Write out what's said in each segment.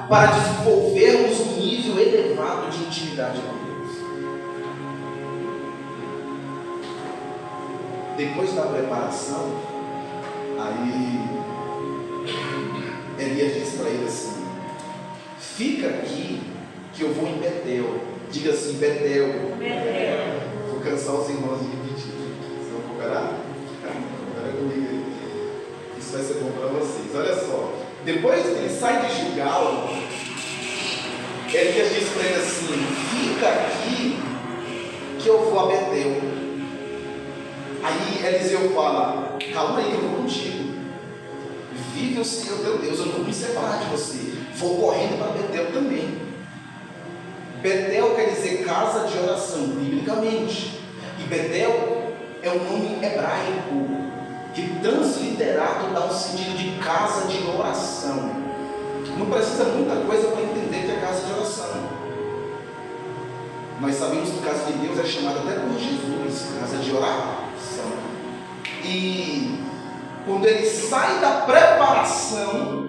para desenvolvermos um nível elevado de intimidade com Deus. Depois da preparação, aí Elias disse para ele assim: fica aqui que eu vou em Betel. Diga assim: Betel. Betel. Vou cansar os irmãos de repetir. Vocês vão cooperar? Coopera comigo aí. Isso vai ser bom para vocês. Olha só. Depois que ele sai de Gilgal, Elias diz para ele assim: fica aqui que eu vou a Betel. Aí Eliseu fala: calma aí, eu vou contigo. Vive o Senhor teu Deus, eu não vou me separar de você. Vou correndo para Betel também. Betel quer dizer casa de oração, biblicamente. E Betel é um nome hebraico que transliterado dá um sentido de casa de oração. Não precisa muita coisa para entender que é casa de oração. Nós sabemos que a casa de Deus é chamada até por Jesus, casa de oração. E quando ele sai da preparação,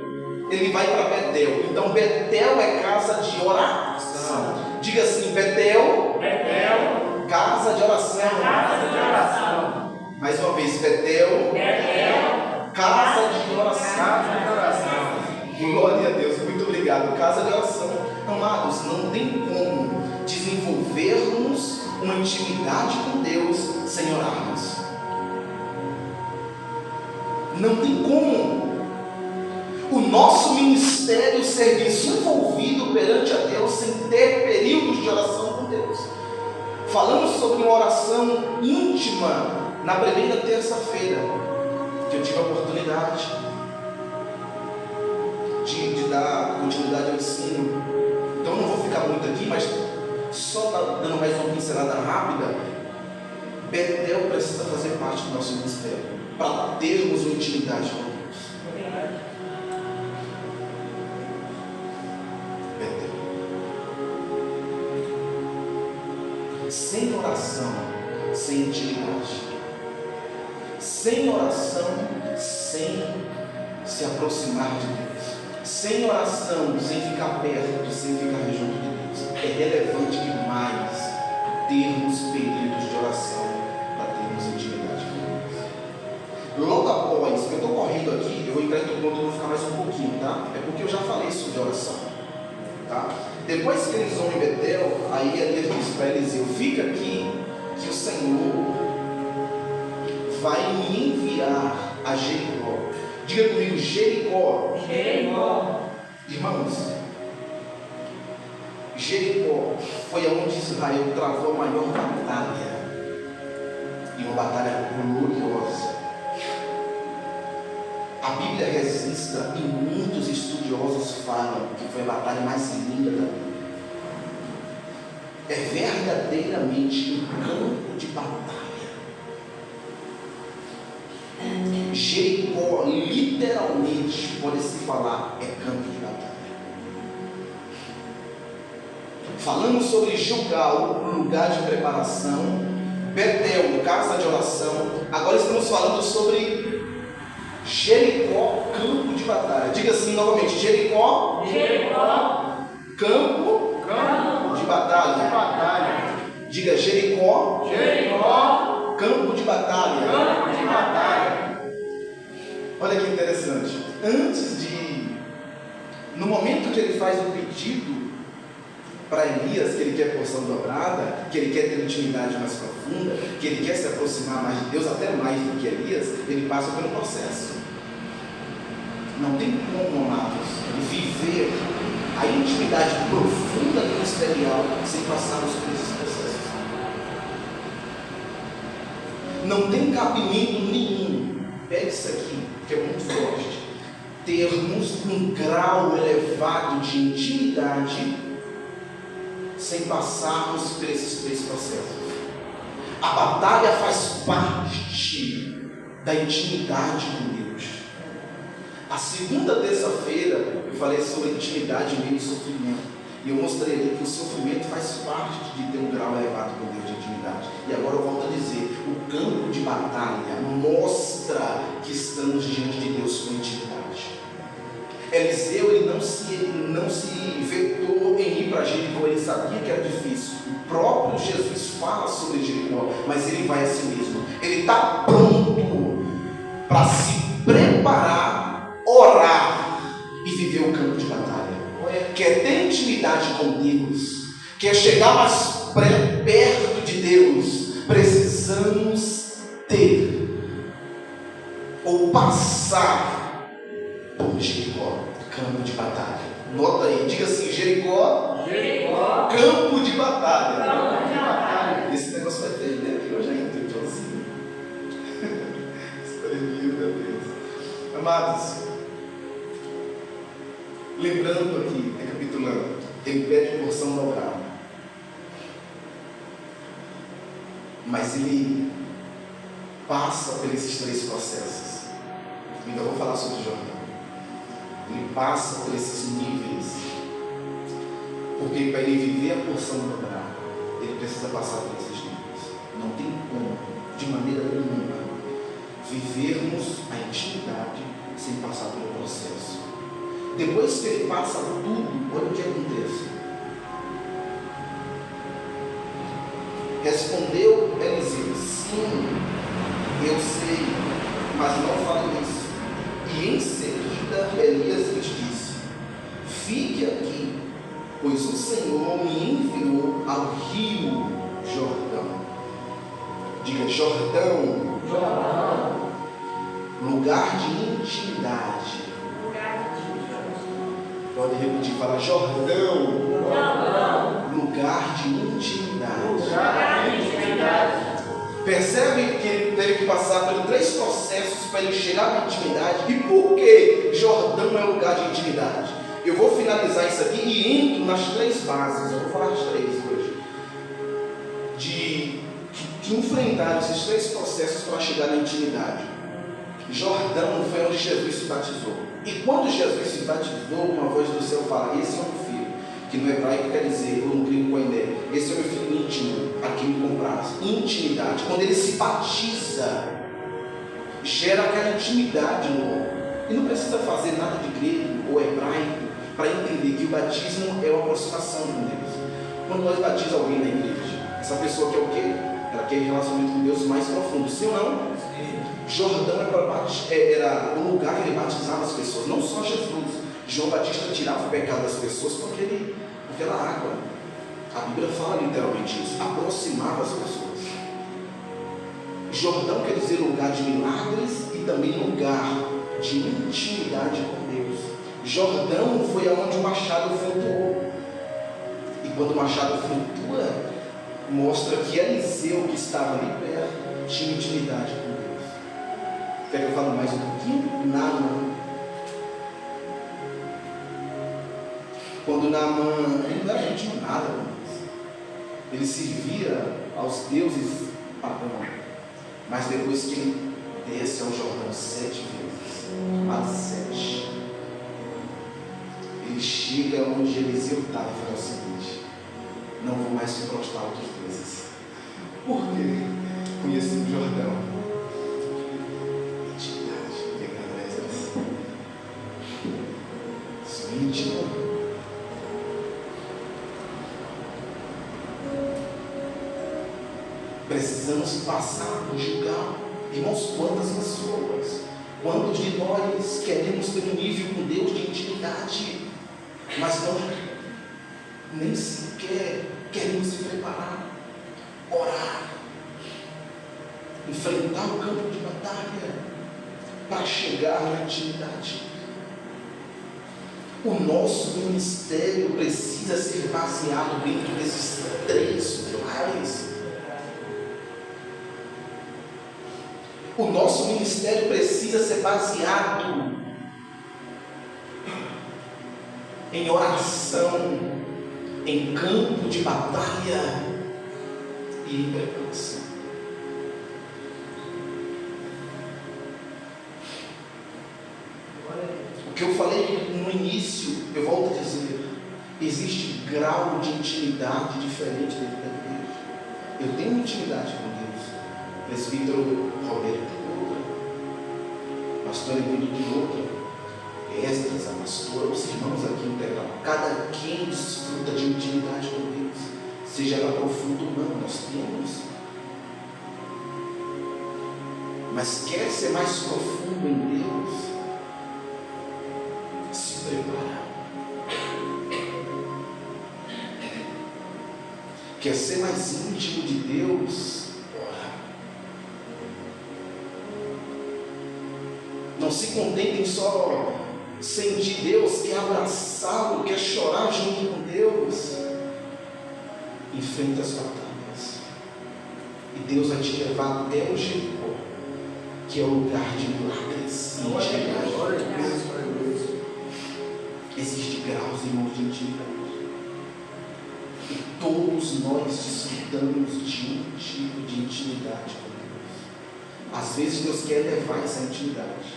ele vai para Betel. Então Betel é casa de oração. Diga assim: Betel, Betel. Casa de oração. Casa de oração. Mais uma vez: Betel, Betel. Casa de oração. Casa de oração. Glória a Deus, muito obrigado. Casa de oração. Amados, não tem como desenvolvermos uma intimidade com Deus sem orarmos. Não tem como o nosso ministério ser desenvolvido perante a Deus sem ter períodos de oração com Deus. Falamos sobre uma oração íntima na primeira terça-feira, que eu tive a oportunidade de dar continuidade ao ensino. Então não vou ficar muito aqui, mas só dando mais uma pincelada rápida. Betel precisa fazer parte do nosso ministério para termos uma intimidade com Deus. Betel. Sem oração, sem intimidade. Sem oração, sem se aproximar de Deus. Sem oração, sem ficar perto, sem ficar junto de Deus. É relevante demais termos períodos de oração para termos intimidade com Deus. Logo após, eu estou correndo aqui, eu vou entrar em todo mundo, vou ficar mais um pouquinho, tá? É porque eu já falei sobre oração, tá? Depois que eles vão em Betel, aí Elias diz para Eliseu: fica aqui que o Senhor vai me enviar a Jericó. Diga comigo: Jericó. Jericó. Irmãos, Jericó foi onde Israel travou a maior batalha, e uma batalha gloriosa. A Bíblia registra, e muitos estudiosos falam que foi a batalha mais linda da Bíblia. É verdadeiramente um campo de batalha. Jericó, literalmente, pode-se falar, é campo de batalha. Falamos sobre Gilgal, lugar de preparação, Betel, casa de oração. Agora estamos falando sobre Jericó, campo de batalha. Diga assim novamente: Jericó, Jericó. Campo de batalha. Diga: Jericó, Jericó. campo de batalha. Campo de batalha. Olha que interessante. No momento que ele faz o pedido para Elias, que ele quer porção dobrada, que ele quer ter intimidade mais profunda, que ele quer se aproximar mais de Deus, até mais do que Elias, ele passa pelo processo. Não tem como, amados, viver a intimidade profunda ministerial sem passarmos por esses processos. Não tem cabimento nenhum, pega isso aqui, que é muito forte, termos um grau elevado de intimidade sem passarmos por esses três processos. A batalha faz parte da intimidade com Deus. A segunda terça-feira eu falei sobre intimidade em meio ao sofrimento. E eu mostrei ali que o sofrimento faz parte de ter um grau elevado com Deus de intimidade. E agora eu volto a dizer, o campo de batalha mostra que estamos diante de Deus com intimidade. Eliseu ele não se vetou em ir para Jericó, ele sabia que era difícil. O próprio Jesus fala sobre Jericó, mas ele vai a si mesmo. Ele está pronto para se preparar, orar e viver o campo de batalha. Quer ter intimidade com Deus, quer chegar mais perto de Deus, precisamos ter ou passar por Jericó, campo de batalha. Nota aí, diga assim: Jericó, Jericó, campo de batalha. campo de batalha. Esse negócio vai ter aqui hoje ainda, então assim. Meu Deus. Amados, lembrando aqui, recapitulando, ele pede porção no Abraão, mas ele passa por esses 3 processos. Ainda vou falar sobre o Jordão. Ele passa por esses níveis, porque para ele viver a porção do Abraão, ele precisa passar por esses níveis. Não tem como, de maneira nenhuma, vivermos a intimidade sem passar pelo processo. Depois que ele passa tudo, olha o que acontece. Respondeu Eliseu: sim, eu sei, mas não falo isso. E em seguida Elias lhes disse: fique aqui, pois o Senhor me enviou ao rio Jordão. Diga: Jordão, Jordão, lugar de intimidade. Pode repetir, fala: Jordão, Jordão, lugar de intimidade. lugar de intimidade. Percebe que ele teve que passar por 3 processos para ele chegar na intimidade. E por que Jordão é lugar de intimidade? Eu vou finalizar isso aqui e entro nas 3 bases. Eu vou falar as 3 hoje. Que enfrentaram esses 3 processos para chegar na intimidade. Jordão foi onde Jesus se batizou. E quando Jesus se batizou, uma voz do céu fala: esse é o meu filho. Que no hebraico quer dizer, ou no grego koiné, esse é o meu filho íntimo, a quem me compraz. Intimidade. Quando ele se batiza, gera aquela intimidade no homem. E não precisa fazer nada de grego ou hebraico para entender que o batismo é uma aproximação com Deus. Quando nós batizamos alguém na igreja, essa pessoa quer o quê? Ela quer relacionamento com Deus mais profundo, sim ou não? Jordão era o lugar que ele batizava as pessoas, não só Jesus. João Batista tirava o pecado das pessoas com aquela água. A Bíblia fala literalmente isso, aproximava as pessoas. Jordão quer dizer lugar de milagres e também lugar de intimidade com Deus. Jordão foi aonde o machado flutuou. E quando o machado flutua, mostra que Eliseu, que estava ali perto, tinha intimidade com Deus. Quer que eu fale mais um pouquinho? Naamã. Quando Naamã, ele não era íntimo nada, ele servia aos deuses pagãos. Mas depois que ele desce ao Jordão 7 vezes, mais 7, ele chega onde Eliseu estava e fala o seguinte: não vou mais se prostrar a outros deuses. Por quê? Conheci o Jordão. Intimidade, pegando essas. Sou íntimo. Precisamos passar por julgar. Irmãos, quantas pessoas, quantos de nós queremos ter um nível com Deus de intimidade, mas não, nem sequer queremos se preparar, orar, enfrentar o campo de batalha para chegar na intimidade. O nosso ministério precisa ser baseado dentro desses 3 pilares. O nosso ministério precisa ser baseado em oração, em campo de batalha e em preparação. O que eu falei no início, eu volto a dizer, existe grau de intimidade diferente dentro da igreja. Eu tenho intimidade com Deus. Presbítero Roberto tem outra, pastor Emílio tem outra, Esdras, a pastora, os irmãos aqui integrados, cada quem desfruta de intimidade com Deus, seja ela profunda ou não, nós temos. Mas quer ser mais profundo em Deus, se prepara. Quer ser mais íntimo de Deus, ora. Não se contentem só sentir Deus, quer abraçá-lo, quer chorar junto com Deus. Enfrenta as batalhas. E Deus vai te levar até o Jericó, que é o lugar de milagres e intimidade. Existem graus, irmãos, de intimidade. E todos nós desfrutamos de um tipo de intimidade com Deus. Às vezes Deus quer levar essa intimidade.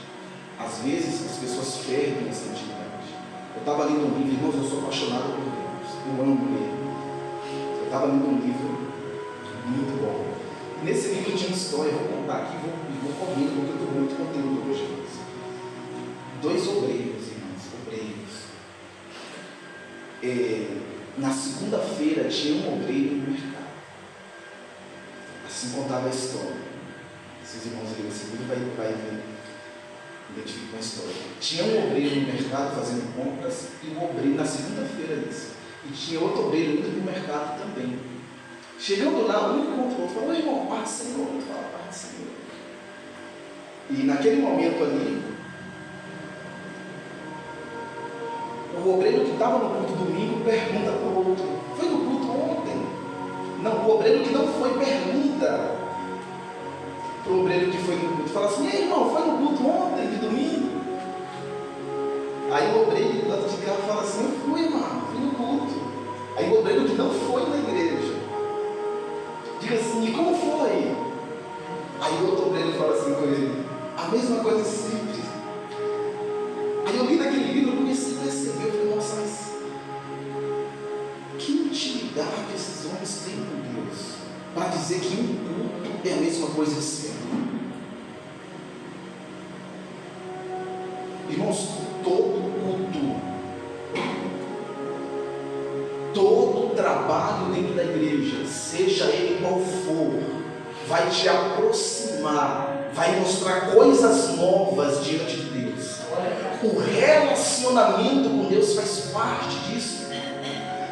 Às vezes as pessoas perdem essa intimidade. Eu estava lendo um livro, irmãos, eu sou apaixonado por Deus. Eu amo Ele. Eu estava lendo um livro muito bom. E nesse livro tinha uma história, eu vou contar aqui e vou correndo, porque eu estou muito conteúdo hoje. Dois obreiros, irmãos, na segunda-feira tinha um obreiro no mercado. Assim contava a história. Esses irmãos lerem esse livro vai identificar a história. Tinha um obreiro no mercado fazendo compras e um obreiro na segunda-feira isso. E tinha outro obreiro indo para o mercado também. Chegando lá, um encontrou, falou: irmão, paz do Senhor. Outro fala: paz do Senhor. E naquele momento ali, o obreiro que estava no culto domingo pergunta para o outro: foi no culto ontem? Não, o obreiro que não foi pergunta para o obreiro que foi no culto. Fala assim: ei, irmão, foi no culto ontem, de domingo? Aí o obreiro do lado de cá fala assim: eu fui, irmão, fui no culto. Aí o obreiro que não foi na igreja diga assim: e como foi? Aí o outro obreiro fala assim com ele: a mesma coisa simples. Aí eu li naquele livro, eu comecei a perceber, eu falei: nossa, mas que intimidade esses homens têm com Deus para dizer que um culto é a mesma coisa que sempre. Irmãos, todo culto, todo trabalho dentro da igreja, seja ele qual for, vai te aproximar, vai mostrar coisas novas diante de Deus. O relacionamento com Deus faz parte disso.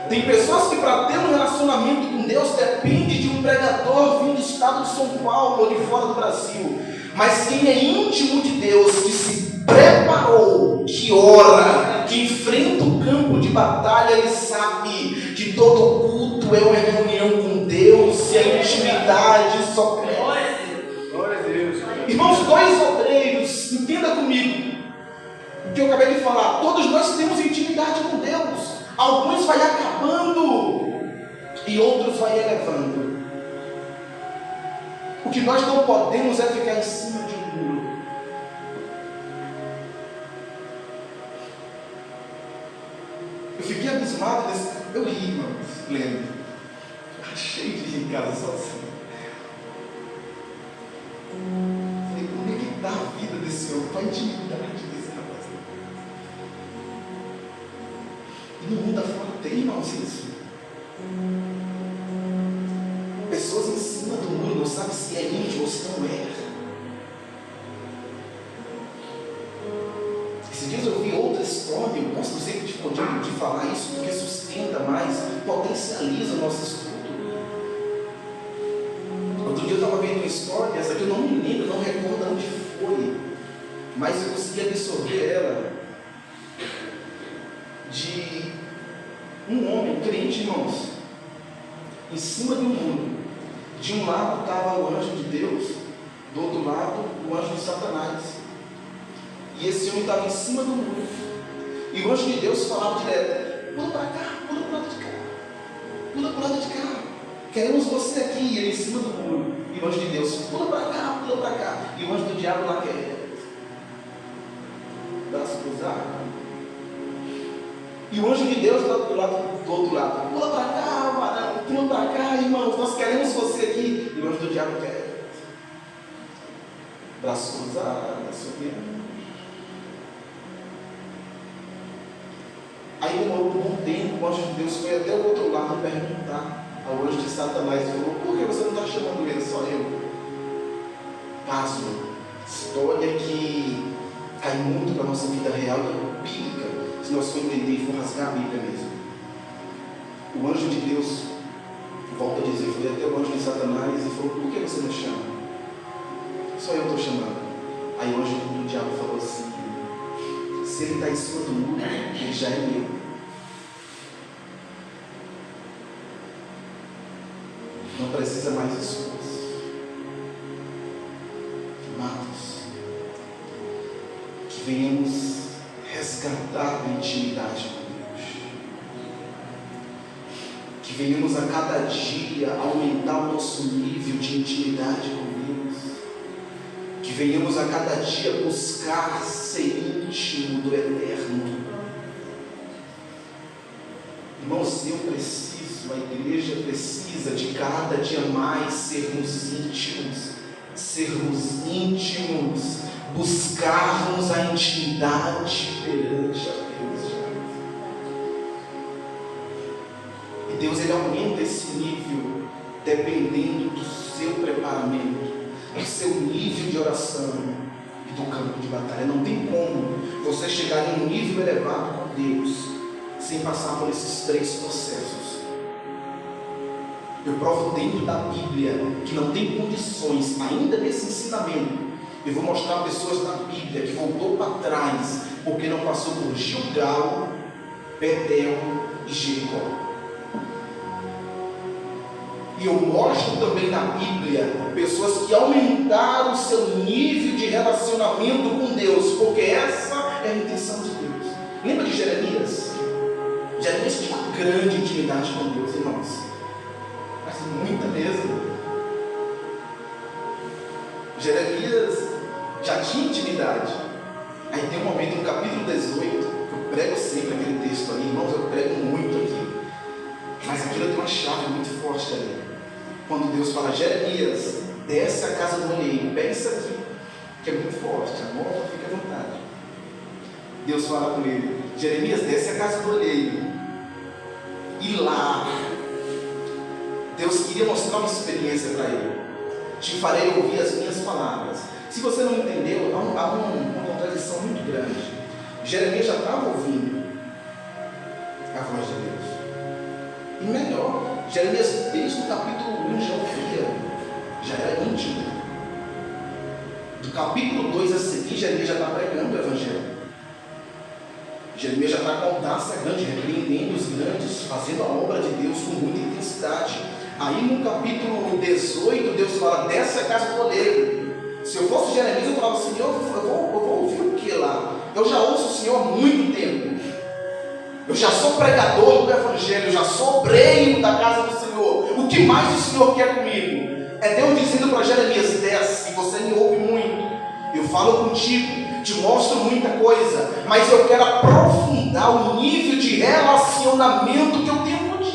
Tem pessoas que, para ter um relacionamento com Deus, depende de um pregador vindo do estado de São Paulo ou de fora do Brasil. Mas quem é íntimo de Deus, que se preparou, que ora, que enfrenta o campo de batalha, ele sabe que todo culto é uma reunião com Deus e a intimidade só cresce. Glória a Deus. Irmãos, dois obreiros, entenda comigo o que eu acabei de falar. Todos nós temos intimidade com Deus. Alguns vai acabando e outros vai elevando. O que nós não podemos é ficar em cima de um muro. Eu fiquei abismado nesse. Eu ri, irmãos, lendo. Cheio de rir em casa sozinho. Falei: como é que está a vida desse homem? Qual a intimidade desse rapaz? E no mundo afora tem, irmãos, isso. Pessoas em cima do muro, não sabem se é íntimo ou se não é. Esses dias eu vi outra história, eu gosto sempre de falar isso, porque sustenta mais, potencializa o nosso estudo. Outro dia eu estava vendo uma história, essa aqui eu não me lembro, não recordo onde foi, mas eu consegui absorver ela, de um homem, crente, irmãos, em cima de um muro. De um lado estava o anjo de Deus, do outro lado o anjo de Satanás. E esse homem estava em cima do muro. E o anjo de Deus falava direto: pula para cá, pula para o lado de cá, pula para o lado de cá, queremos você aqui. E ele em cima do muro. E o anjo de Deus: pula para cá, pula para cá. E o anjo do diabo lá quer braço cruzado. E o anjo de Deus do outro lado: pula para cá, varão, pula para cá, irmãos, nós queremos você aqui. E o anjo do diabo quer braço cruzado, assobiando. Aí demorou um bom tempo, o anjo de Deus foi até o outro lado perguntar ao anjo de Satanás e falou: por que você não está chamando ele, só eu? Pasmo, história que cai muito para a nossa vida real e bíblica, se nós for entender e for rasgar a Bíblia mesmo. O anjo de Deus, volta a dizer, foi até o anjo de Satanás e falou: por que você não chama? Só eu estou chamando. Aí o anjo do diabo falou assim: se ele está em cima do muro, ele já é meu. Não precisa mais escuras. Amados, que venhamos resgatar a intimidade com Deus. Que venhamos a cada dia aumentar o nosso nível de intimidade com Deus. Que venhamos a cada dia buscar ser íntimo do Eterno. Irmãos, eu preciso, a igreja precisa de cada dia mais sermos íntimos, buscarmos a intimidade perante a Deus. E Deus, Ele aumenta esse nível dependendo do seu preparamento, do seu nível de oração e do campo de batalha. Não tem como você chegar em um nível elevado com Deus sem passar por esses 3 processos. Eu provo dentro da Bíblia que não tem condições, ainda nesse ensinamento. Eu vou mostrar pessoas na Bíblia que voltou para trás porque não passou por Gilgal, Betel e Jericó. E eu mostro também na Bíblia pessoas que aumentaram o seu nível de relacionamento com Deus, porque essa é a intenção de Deus. Lembra de Jeremias? Jeremias tinha uma grande intimidade com Deus, irmãos. Mas muita mesmo. Jeremias já tinha intimidade. Aí tem um momento no capítulo 18, que eu prego sempre aquele texto ali, irmãos, eu prego muito aqui. Mas aquilo tem uma chave muito forte ali. Quando Deus fala: Jeremias, desce a casa do olheiro, pega isso aqui, que é muito forte, anota, fica à vontade. Deus fala com ele: Jeremias, desce a casa do olheiro. E lá, Deus queria mostrar uma experiência para ele. Te farei ouvir as minhas palavras. Se você não entendeu, há uma contradição muito grande. Jeremias já estava ouvindo a voz de Deus. E melhor, Jeremias, desde o capítulo 1 já ouvia, já era íntimo. Do capítulo 2 a seguir, Jeremias já está pregando o Evangelho. Jeremias já está com taça grande, repreendendo os grandes, fazendo a obra de Deus com muita intensidade. Aí no capítulo 18, Deus fala: desce a casa do oleiro. Se eu fosse Jeremias, eu falava: Senhor, eu vou ouvir o que lá? Eu já ouço o Senhor há muito tempo. Eu já sou pregador do Evangelho, eu já sou obreiro da casa do Senhor. O que mais o Senhor quer comigo? É Deus dizendo para Jeremias: desce, você me ouve muito. Eu falo contigo, te mostro muita coisa, mas eu quero aprofundar o nível de relacionamento que eu tenho contigo.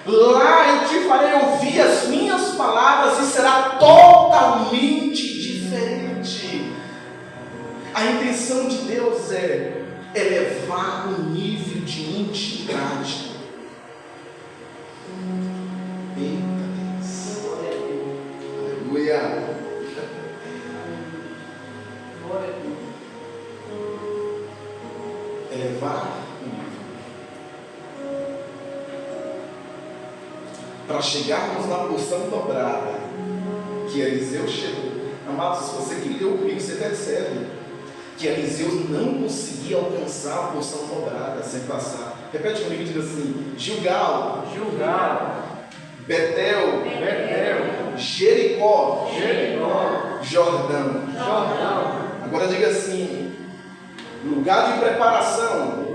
Lá eu te farei ouvir as minhas palavras e será totalmente diferente. A intenção de Deus é elevar o nível de intimidade. Eita Deus. Aleluia. Elevar o nível. Para chegarmos na porção dobrada que Eliseu chegou. Amados, se você que leu comigo, você percebe que Eliseu não conseguia alcançar a porção dobrada sem passar. Repete comigo e diga assim: Gilgal, Betel, Jericó, Jordão. Agora diga assim: lugar de preparação,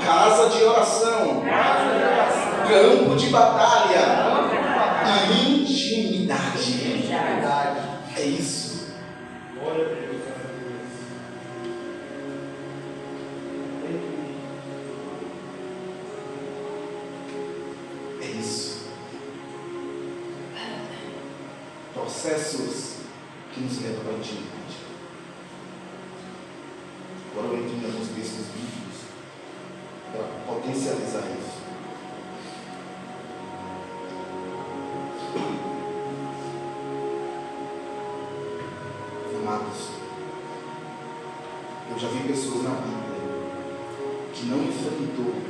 casa de oração, campo de batalha e intimidade. É isso. É isso. Processos que nos levam para a intimidade. Agora eu entro em alguns para potencializar isso. Amados, eu já vi pessoas na Bíblia que não enfrentou